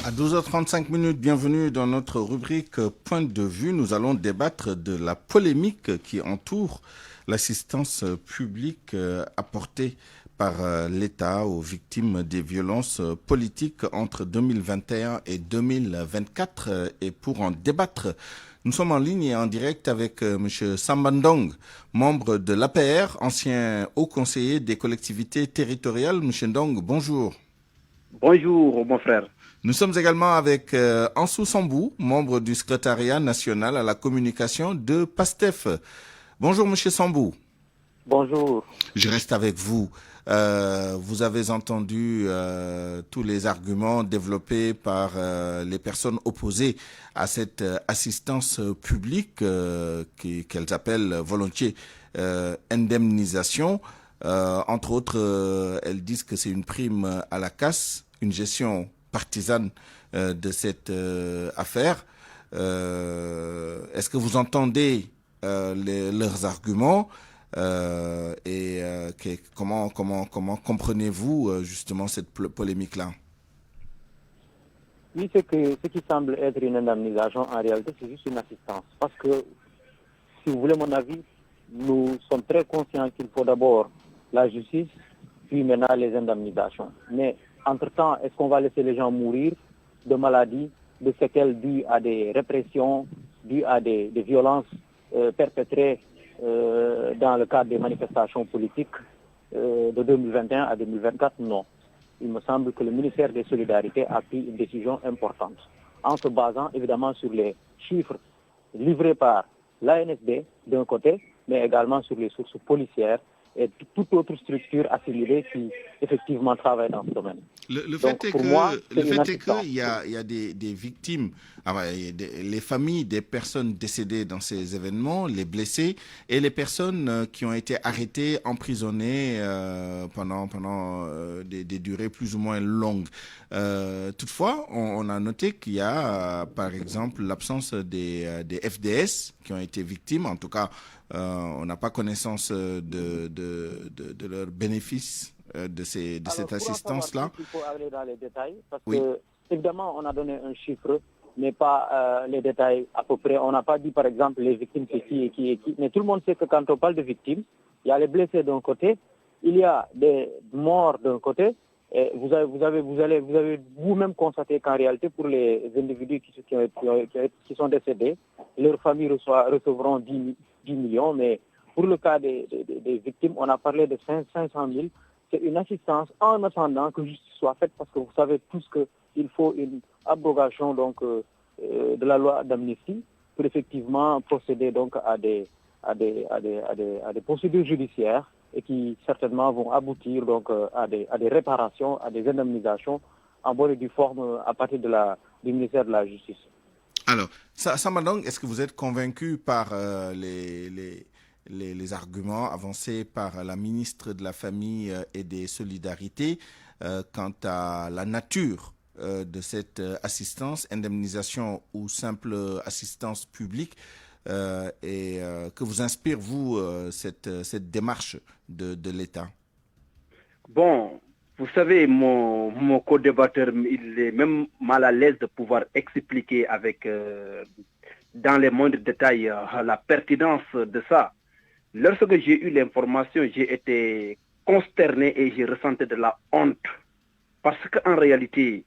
Speaker 1: À 12h35, bienvenue dans notre rubrique Point de vue. Nous allons débattre de la polémique qui entoure l'assistance publique apportée par l'État aux victimes des violences politiques entre 2021 et 2024. Et pour en débattre, nous sommes en ligne et en direct avec M. Samba Ndong, membre de l'APR, ancien haut conseiller des collectivités territoriales. M. Ndong, bonjour.
Speaker 12: Bonjour, mon frère.
Speaker 1: Nous sommes également avec Ansou Sambou, membre du secrétariat national à la communication de PASTEF. Bonjour, M. Sambou.
Speaker 12: Bonjour.
Speaker 1: Je reste avec vous. Vous avez entendu tous les arguments développés par les personnes opposées à cette assistance publique qu'elles appellent volontiers indemnisation. Entre autres, elles disent que c'est une prime à la casse, une gestion partisane de cette affaire. Est-ce que vous entendez leurs arguments comment comprenez-vous justement cette polémique-là?
Speaker 12: Oui, ce qui semble être une indemnisation, en réalité, c'est juste une assistance. Parce que, si vous voulez mon avis, nous sommes très conscients qu'il faut d'abord la justice, puis maintenant les indemnisations. Mais entre-temps, est-ce qu'on va laisser les gens mourir de maladies, de séquelles dues à des répressions, dues à des violences perpétrées dans le cadre des manifestations politiques de 2021 à 2024? Non. Il me semble que le ministère des Solidarités a pris une décision importante en se basant évidemment sur les chiffres livrés par l'ANSD d'un côté, mais également sur les sources policières et toute autre structure assimilée qui effectivement travaille dans ce domaine.
Speaker 1: Le fait est qu'il y a des victimes, les familles des personnes décédées dans ces événements, les blessés et les personnes qui ont été arrêtées, emprisonnées pendant des durées plus ou moins longues. Toutefois, on a noté qu'il y a par exemple l'absence des FDS qui ont été victimes. En tout cas, on n'a pas connaissance de leurs bénéfices de cette assistance-là.
Speaker 12: Il faut aller dans les détails parce que, évidemment, on a donné un chiffre, mais pas les détails à peu près. On n'a pas dit, par exemple, les victimes, c'est qui et qui et qui. Mais tout le monde sait que quand on parle de victimes, il y a les blessés d'un côté, il y a des morts d'un côté. Et vous avez vous-même constaté qu'en réalité, pour les individus qui sont décédés, leurs familles recevront 10 millions, mais pour le cas des victimes, on a parlé de 500 000. C'est une assistance en attendant que justice soit faite, parce que vous savez tous qu'il faut une abrogation de la loi d'amnistie pour effectivement procéder donc à des procédures judiciaires et qui certainement vont aboutir donc à des réparations, à des indemnisations en bonne et due forme à partir du ministère de la Justice.
Speaker 1: Alors, Samba Ndong, est-ce que vous êtes convaincu par les arguments avancés par la ministre de la Famille et des Solidarités quant à la nature de cette assistance, indemnisation ou simple assistance publique, et que vous inspire, vous, cette démarche de l'État?
Speaker 12: Bon, vous savez, mon co-débatteur, il est même mal à l'aise de pouvoir expliquer avec, dans les moindres détails, la pertinence de ça. Lorsque j'ai eu l'information, j'ai été consterné et j'ai ressenti de la honte. Parce qu'en réalité,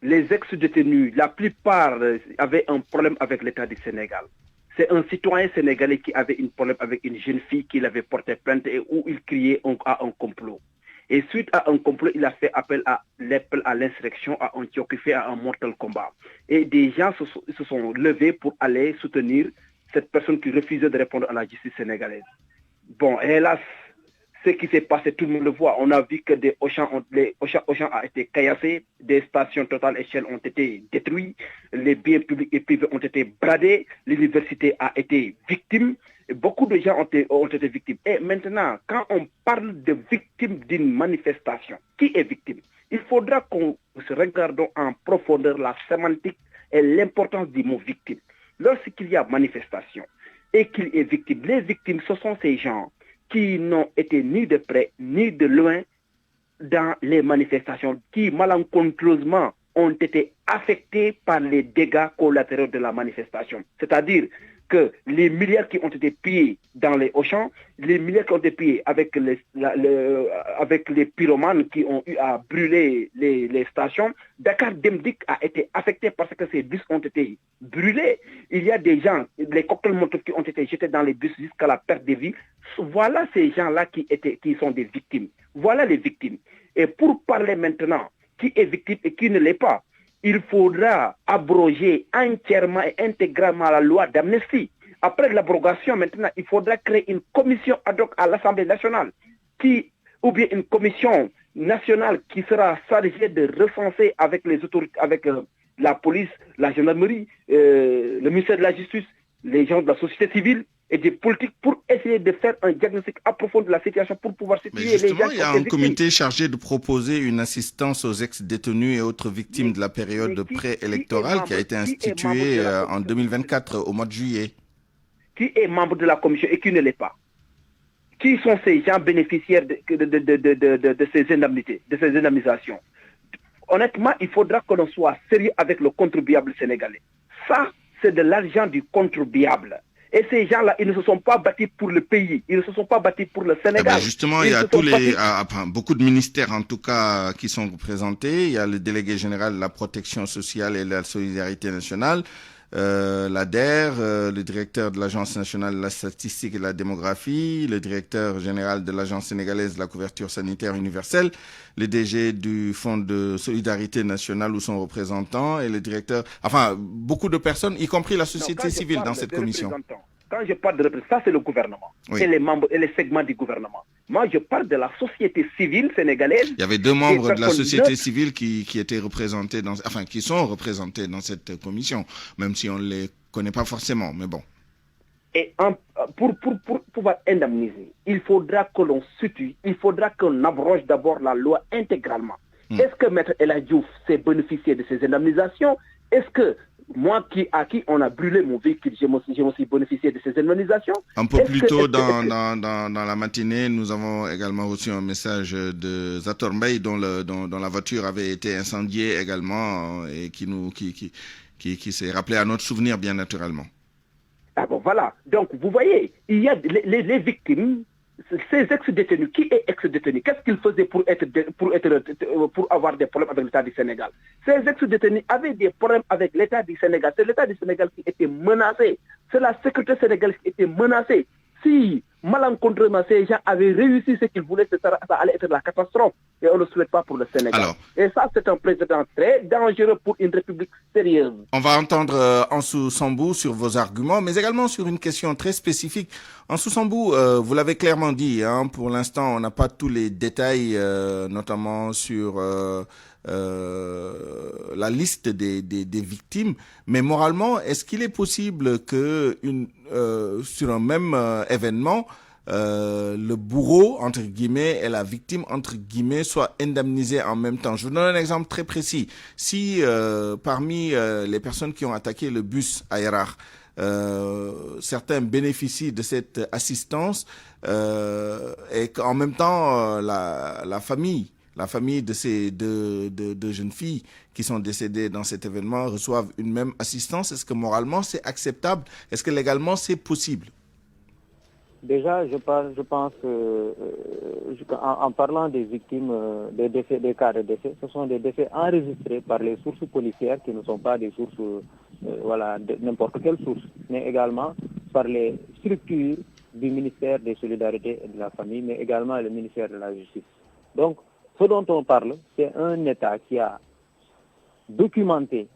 Speaker 12: les ex-détenus, la plupart avaient un problème avec l'État du Sénégal. C'est un citoyen sénégalais qui avait un problème avec une jeune fille qui l'avait porté plainte et où il criait à un complot. Et suite à un complot, il a fait appel à l'insurrection, à un qui occupait à un mortel combat. Et des gens se sont levés pour aller soutenir cette personne qui refusait de répondre à la justice sénégalaise. Bon, hélas, ce qui s'est passé, tout le monde le voit. On a vu que les Auchan a été caillassés, des stations Total et Shell ont été détruites, les biens publics et privés ont été bradés, l'université a été victime, et beaucoup de gens ont été victimes. Et maintenant, quand on parle de victimes d'une manifestation, qui est victime? il faudra qu'on se regarde en profondeur la sémantique et l'importance du mot victime. Lorsqu'il y a manifestation et qu'il est victime, les victimes, ce sont ces gens qui n'ont été ni de près ni de loin dans les manifestations, qui malencontreusement ont été affectés par les dégâts collatéraux de la manifestation. C'est-à-dire que les milliards qui ont été pillés dans les Auchan, les milliards qui ont été pillés avec les pyromanes qui ont eu à brûler les stations, Dakar Demdik a été affecté parce que ces bus ont été brûlés. Il y a des gens, les cocktails Molotov qui ont été jetés dans les bus jusqu'à la perte de vie. Voilà ces gens-là qui sont des victimes. Voilà les victimes. Et pour parler maintenant qui est victime et qui ne l'est pas, il faudra abroger entièrement et intégralement la loi d'amnistie. Après l'abrogation, maintenant, il faudra créer une commission ad hoc à l'Assemblée nationale, ou bien une commission nationale qui sera chargée de recenser avec les autorités, avec la police, la gendarmerie, le ministère de la Justice, les gens de la société civile et des politiques pour essayer de faire un diagnostic approfondi de la situation pour pouvoir situer les gens.
Speaker 1: Il y a un comité chargé de proposer une assistance aux ex-détenus et autres victimes de la période préélectorale qui a été instituée en 2024 au mois de juillet.
Speaker 12: Qui est membre de la commission et qui ne l'est pas? Qui sont ces gens bénéficiaires de ces indemnités, de ces indemnisations? Honnêtement, il faudra que l'on soit sérieux avec le contribuable sénégalais. Ça, c'est de l'argent du contribuable. Et ces gens-là, ils ne se sont pas bâtis pour le pays, ils ne se sont pas bâtis pour le Sénégal.
Speaker 1: Justement, il y a beaucoup de ministères en tout cas qui sont représentés. Il y a le délégué général de la protection sociale et de la solidarité nationale, l'ADER, le directeur de l'Agence nationale de la statistique et de la démographie, le directeur général de l'Agence sénégalaise de la couverture sanitaire universelle, le DG du Fonds de solidarité nationale ou son représentant et le directeur, enfin beaucoup de personnes, y compris la société civile dans cette commission.
Speaker 12: Quand je parle de représentant, ça c'est le gouvernement et les membres et les segments du gouvernement. Moi, je parle de la société civile sénégalaise.
Speaker 1: Il y avait 2 membres de la société civile qui étaient représentés qui sont représentés dans cette commission, même si on ne les connaît pas forcément, mais bon.
Speaker 12: Et pour pouvoir indemniser, il faudra que l'on situe, il faudra qu'on abroge d'abord la loi intégralement. Est-ce que Maître El Hadji Diouf s'est bénéficié de ces indemnisations? Est-ce que moi à qui on a brûlé mon véhicule, j'ai aussi bénéficié de ces indemnisations?
Speaker 1: Un peu plus tôt dans la matinée, nous avons également reçu un message de Zator Mbaye dont la voiture avait été incendiée également et qui s'est rappelé à notre souvenir bien naturellement.
Speaker 12: Ah bon, voilà. Donc, vous voyez, il y a les victimes, ces ex-détenus. Qui est ex-détenu? Qu'est-ce qu'ils faisaient pour avoir des problèmes avec l'État du Sénégal? Ces ex-détenus avaient des problèmes avec l'État du Sénégal. C'est l'État du Sénégal qui était menacé. C'est la sécurité sénégalaise qui était menacée. Si malencontreusement ces gens avaient réussi ce qu'ils voulaient, ça allait être la catastrophe. Et on ne le souhaite pas pour le Sénégal. Et ça, c'est un président très dangereux pour une république sérieuse.
Speaker 1: On va entendre Ansou Sambou sur vos arguments, mais également sur une question très spécifique. Ansou Sambou, vous l'avez clairement dit, pour l'instant, on n'a pas tous les détails, notamment sur la liste des victimes. Mais moralement, est-ce qu'il est possible que sur un même événement, le bourreau, entre guillemets, et la victime, entre guillemets, soient indemnisés en même temps? Je vous donne un exemple très précis. Si parmi les personnes qui ont attaqué le bus à Yarar, certains bénéficient de cette assistance et qu'en même temps la famille de ces deux jeunes filles qui sont décédées dans cet événement reçoivent une même assistance, est-ce que moralement c'est acceptable? Est-ce que légalement c'est possible?
Speaker 10: Déjà, je pense que en parlant des victimes, des cas de décès, ce sont des décès enregistrés par les sources policières qui ne sont pas des sources, de n'importe quelle source, mais également par les structures du ministère des Solidarités et de la Famille, mais également le ministère de la Justice. Donc, ce dont on parle, c'est un État qui a documenté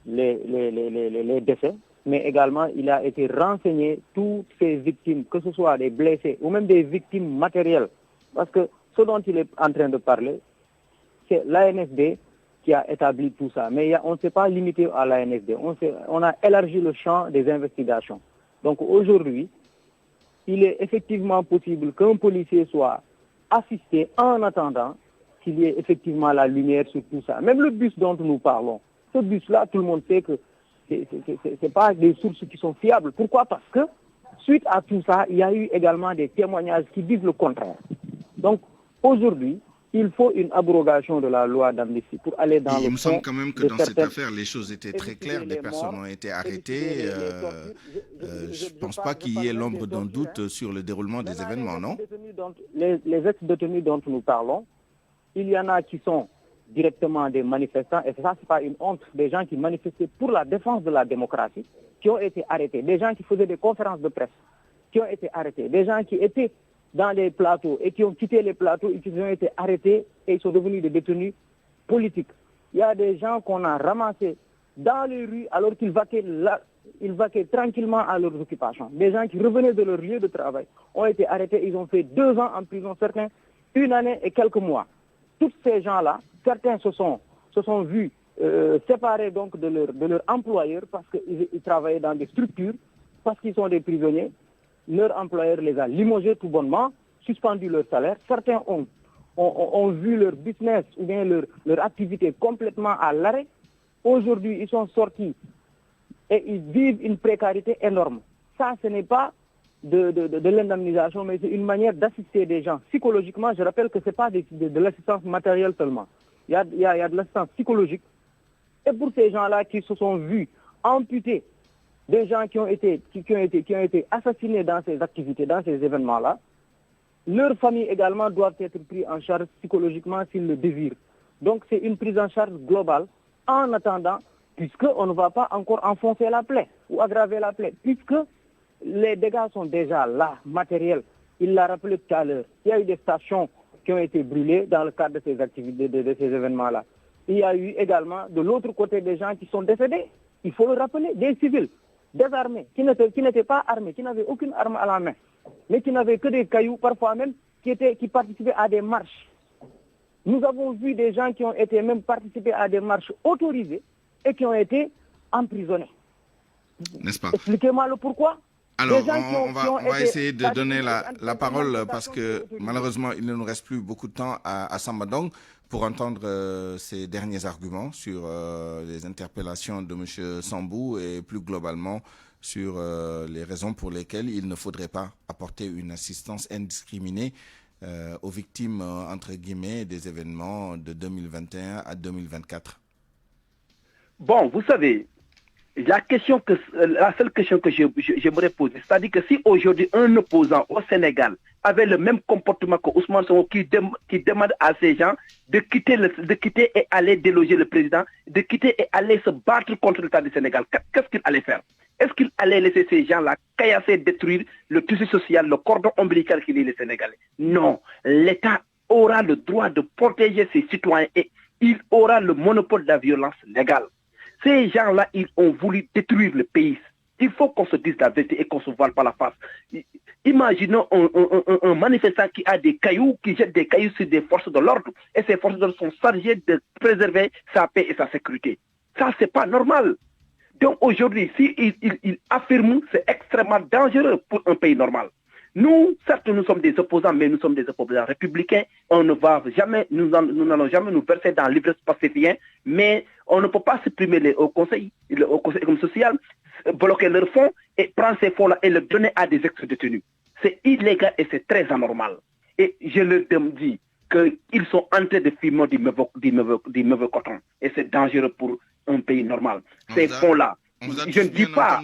Speaker 10: les décès, mais également il a été renseigné toutes ces victimes, que ce soit des blessés ou même des victimes matérielles. Parce que ce dont il est en train de parler, c'est l'ANSD qui a établi tout ça. Mais on ne s'est pas limité à l'ANSD, on a élargi le champ des investigations. Donc aujourd'hui, il est effectivement possible qu'un policier soit assisté en attendant qu'il y ait effectivement la lumière sur tout ça. Même le bus dont nous parlons, ce bus-là, tout le monde sait que c'est pas des sources qui sont fiables. Pourquoi? Parce que suite à tout ça, il y a eu également des témoignages qui disent le contraire. Donc aujourd'hui, il faut une abrogation de la loi d'amnistie pour aller dans le fond.
Speaker 1: Il me semble quand même que dans cette affaire, les choses étaient très claires. Des personnes ont été arrêtées. Je ne pense pas qu'il y ait l'ombre d'un doute sur le déroulement des événements, non?
Speaker 10: Les ex-détenus dont nous parlons, il y en a qui sont directement des manifestants, et ça, ce n'est pas une honte, des gens qui manifestaient pour la défense de la démocratie, qui ont été arrêtés, des gens qui faisaient des conférences de presse, qui ont été arrêtés, des gens qui étaient dans les plateaux et qui ont quitté les plateaux et qui ont été arrêtés et ils sont devenus des détenus politiques. Il y a des gens qu'on a ramassés dans les rues alors qu'ils vaquaient tranquillement à leurs occupations. Des gens qui revenaient de leur lieu de travail ont été arrêtés, ils ont fait 2 ans en prison, certains 1 année et quelques mois. Tous ces gens-là, certains se sont vus séparés donc de leur employeur parce qu'ils travaillaient dans des structures, parce qu'ils sont des prisonniers. Leur employeur les a limogés tout bonnement, suspendu leur salaire. Certains ont vu leur business ou bien leur activité complètement à l'arrêt. Aujourd'hui, ils sont sortis et ils vivent une précarité énorme. Ça, ce n'est pas de l'indemnisation, mais c'est une manière d'assister des gens psychologiquement. Je rappelle que ce n'est pas de l'assistance matérielle seulement. Il y a de l'assistance psychologique. Et pour ces gens-là qui se sont vus amputés, des gens qui ont été assassinés dans ces activités, dans ces événements-là, leurs familles également doivent être prises en charge psychologiquement s'ils le désirent. Donc c'est une prise en charge globale en attendant, puisqu'on ne va pas encore enfoncer la plaie ou aggraver la plaie, puisque les dégâts sont déjà là, matériels. Il l'a rappelé tout à l'heure. Il y a eu des stations qui ont été brûlées dans le cadre de ces activités, de ces événements-là. Il y a eu également de l'autre côté des gens qui sont décédés. Il faut le rappeler, des civils, désarmés, qui n'étaient pas armés, qui n'avaient aucune arme à la main, mais qui n'avaient que des cailloux, parfois même, qui participaient à des marches. Nous avons vu des gens qui ont été même participés à des marches autorisées et qui ont été emprisonnés.
Speaker 1: N'est-ce pas?
Speaker 10: Expliquez-moi le pourquoi.
Speaker 1: Alors, on va essayer de donner la parole parce que malheureusement, il ne nous reste plus beaucoup de temps à Samba Ndong pour entendre ses derniers arguments sur les interpellations de M. Sambou et plus globalement sur les raisons pour lesquelles il ne faudrait pas apporter une assistance indiscriminée aux victimes, entre guillemets, des événements de 2021 à 2024.
Speaker 12: Bon, vous savez, la seule question que j'aimerais poser, c'est-à-dire que si aujourd'hui un opposant au Sénégal avait le même comportement que Ousmane Sonko qui demande à ces gens de quitter et aller déloger le président, de quitter et aller se battre contre l'État du Sénégal, qu'est-ce qu'il allait faire? Est-ce qu'il allait laisser ces gens-là caillasser, détruire le tissu social, le cordon ombilical qui lie les Sénégalais? Non, l'État aura le droit de protéger ses citoyens et il aura le monopole de la violence légale. Ces gens-là, ils ont voulu détruire le pays. Il faut qu'on se dise la vérité et qu'on se voile par la face. Imaginons un manifestant qui a des cailloux, qui jette des cailloux sur des forces de l'ordre, et ces forces de l'ordre sont chargées de préserver sa paix et sa sécurité. Ça, c'est pas normal. Donc aujourd'hui, s'il affirme, c'est extrêmement dangereux pour un pays normal. Nous, certes, nous sommes des opposants, mais nous sommes des opposants républicains. On ne va jamais, nous n'allons jamais nous verser dans l'ivresse pacifien, mais on ne peut pas supprimer le Haut Conseil économique social, bloquer leurs fonds et prendre ces fonds-là et les donner à des ex-détenus. C'est illégal et c'est très anormal. Et je leur dis qu'ils sont en train de fumer du mauvais coton. Et c'est dangereux pour un pays normal. Ces fonds-là, je ne dis pas...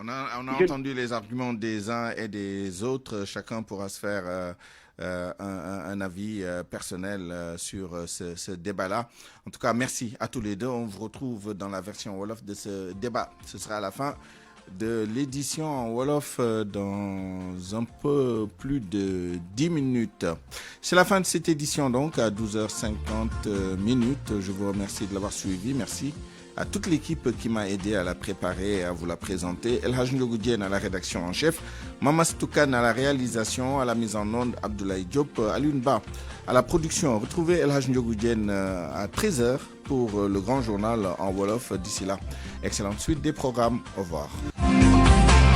Speaker 1: On a entendu les arguments des uns et des autres. Chacun pourra se faire un avis personnel sur ce débat-là. En tout cas, merci à tous les deux. On vous retrouve dans la version Wolof de ce débat. Ce sera à la fin de l'édition en Wolof dans un peu plus de 10 minutes. C'est la fin de cette édition donc à 12h50. Je vous remercie de l'avoir suivi. Merci à toute l'équipe qui m'a aidé à la préparer et à vous la présenter. El Hadj Ndiogou Diène à la rédaction en chef, Mamas Toukan à la réalisation, à la mise en onde, Abdoulaye Diop, Alioune Ba à la production. Retrouvez El Hadj Ndiogou Diène à 13h pour le grand journal en Wolof. D'ici là, excellente suite des programmes. Au revoir.